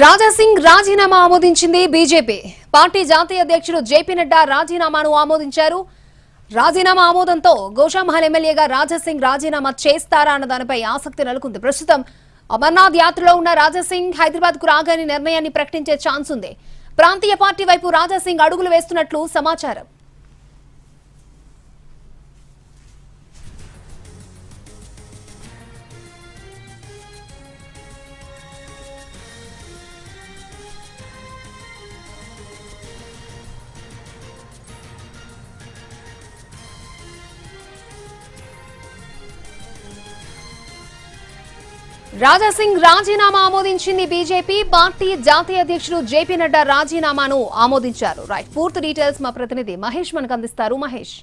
రాజాసింగ్ రాజీనామా ఆమోదించింది BJP. Party జాతీయ అధ్యక్షుడు జేపీ నడ్డా రాజీనామాను ఆమోదించారు. రాజీనామా ఆమోదంతో గోషామహల్ ఎమ్మెల్యేగా రాజాసింగ్ రాజీనామా చేస్తారా అన్న దానిపై ఆసక్తి నెలకొంది. ప్రస్తుతం అమర్నాథ్ యాత్రలో ఉన్న రాజాసింగ్ హైదరాబాద్ కు రాగానే నిర్ణయాన్ని ప్రకటించే ఛాన్స్ ఉంది. ప్రాంతీయ పార్టీ వైపు రాజాసింగ్ అడుగులు వేస్తున్నట్లు సమాచారం. రాజాసింగ్ రాజీనామా ఆమోదించింది బీజేపీ. పార్టీ జాతీయ అధ్యక్షుడు జేపీ నడ్డా రాజీనామాను ఆమోదించారు. రైట్, పూర్తి డీటెయిల్స్ మా ప్రతినిధి మహేష్ మనకు అందిస్తారు. మహేష్,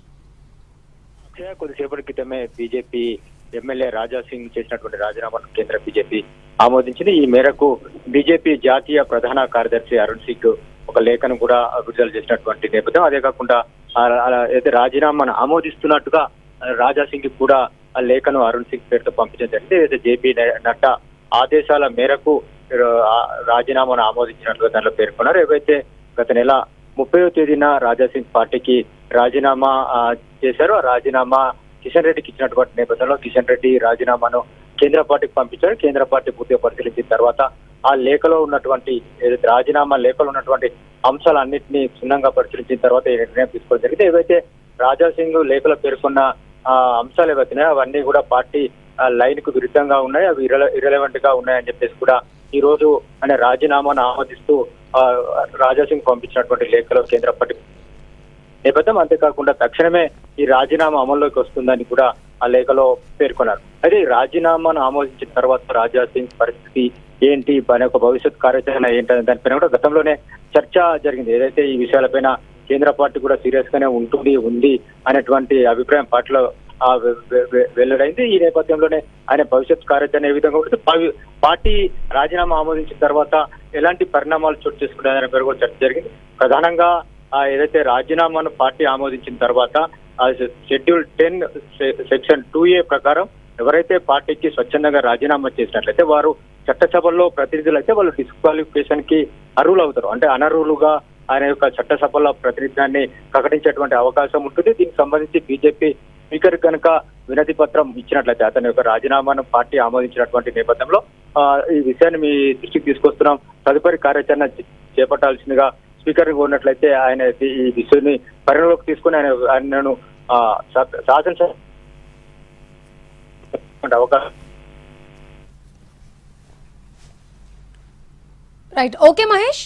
కొద్దిసేపటి క్రితమే బీజేపీ ఎమ్మెల్యే రాజాసింగ్ చేసినటువంటి రాజీనామాను కేంద్ర బీజేపీ ఆమోదించింది. ఈ మేరకు బీజేపీ జాతీయ ప్రధాన కార్యదర్శి అరుణ్ సింగ్ ఒక లేఖను కూడా విడుదల చేసినటువంటి నేపథ్యం. అదే కాకుండా అయితే రాజీనామాను ఆమోదిస్తున్నట్టుగా రాజాసింగ్ కూడా ఆ లేఖను అరుణ్ సింగ్ పేరుతో పంపించడం జరిగింది. అయితే జేపీ నడ్డా ఆదేశాల మేరకు రాజీనామాను ఆమోదించినట్లుగా దానిలో పేర్కొన్నారు. ఏవైతే గత నెల 30వ తేదీన రాజాసింగ్ పార్టీకి రాజీనామా చేశారో ఆ రాజీనామా కిషన్ రెడ్డికి ఇచ్చినటువంటి నేపథ్యంలో కిషన్ రెడ్డి రాజీనామాను కేంద్ర పార్టీకి పంపించారు. కేంద్ర పార్టీ పూర్తిగా పరిశీలించిన తర్వాత ఆ లేఖలో ఉన్నటువంటి ఏదైతే రాజీనామా లేఖలో ఉన్నటువంటి అంశాలన్నింటినీ క్షుణ్ణంగా పరిశీలించిన తర్వాత ఈ నిర్ణయం తీసుకోవడం జరిగింది. ఏవైతే రాజాసింగ్ లేఖలో పేర్కొన్న అంశాలు ఏవైతున్నాయో అవన్నీ కూడా పార్టీ లైన్ కు విరుద్ధంగా ఉన్నాయి, అవి ఇర్రెలవెంట్ గా ఉన్నాయని చెప్పేసి కూడా ఈ రోజు ఆయన రాజీనామాను ఆమోదిస్తూ రాజాసింగ్ పంపించినటువంటి లేఖలో కేంద్ర పార్టీ నేపథ్యం. అంతేకాకుండా తక్షణమే ఈ రాజీనామా అమల్లోకి వస్తుందని కూడా ఆ లేఖలో పేర్కొన్నారు. అయితే ఈ రాజీనామాను ఆమోదించిన తర్వాత రాజాసింగ్ పరిస్థితి ఏంటి, దాని యొక్క భవిష్యత్ కార్యాచరణ ఏంటనే దానిపైన కూడా గతంలోనే చర్చ జరిగింది. ఏదైతే ఈ విషయాలపైన కేంద్ర పార్టీ కూడా సీరియస్ గానే ఉంది అనేటువంటి అభిప్రాయం పార్టీలో వెల్లడైంది. ఈ నేపథ్యంలోనే ఆయన భవిష్యత్ కార్యాచరణ ఏ విధంగా ఉంటుంది, పార్టీ రాజీనామా ఆమోదించిన తర్వాత ఎలాంటి పరిణామాలు చోటు చేసుకుంటే దాని పేరు కూడా చర్చ జరిగింది. ప్రధానంగా ఏదైతే రాజీనామాను పార్టీ ఆమోదించిన తర్వాత షెడ్యూల్ 10 సెక్షన్ 2A ప్రకారం ఎవరైతే పార్టీకి స్వచ్ఛందంగా రాజీనామా చేసినట్లయితే వారు చట్టసభల్లో ప్రతినిధులు అయితే వాళ్ళు డిస్క్వాలిఫికేషన్ కి అర్హులు అవుతారు. అంటే అనర్హులుగా ఆయన యొక్క చట్టసభల ప్రాతినిధ్యాన్ని ప్రకటించేటువంటి అవకాశం ఉంటుంది. దీనికి సంబంధించి బీజేపీ స్పీకర్ కనుక వినతి పత్రం ఇచ్చినట్లయితే అతని యొక్క రాజీనామాను పార్టీ ఆమోదించినటువంటి నేపథ్యంలో ఈ విషయాన్ని మీ దృష్టికి తీసుకొస్తున్నాం, తదుపరి కార్యాచరణ చేపట్టాల్సిందిగా స్పీకర్ కోరినట్లయితే ఆయన ఈ విషయాన్ని పరిగణలోకి తీసుకుని ఆయనను శాసనసభ అవకాశం. Right, okay Mahesh.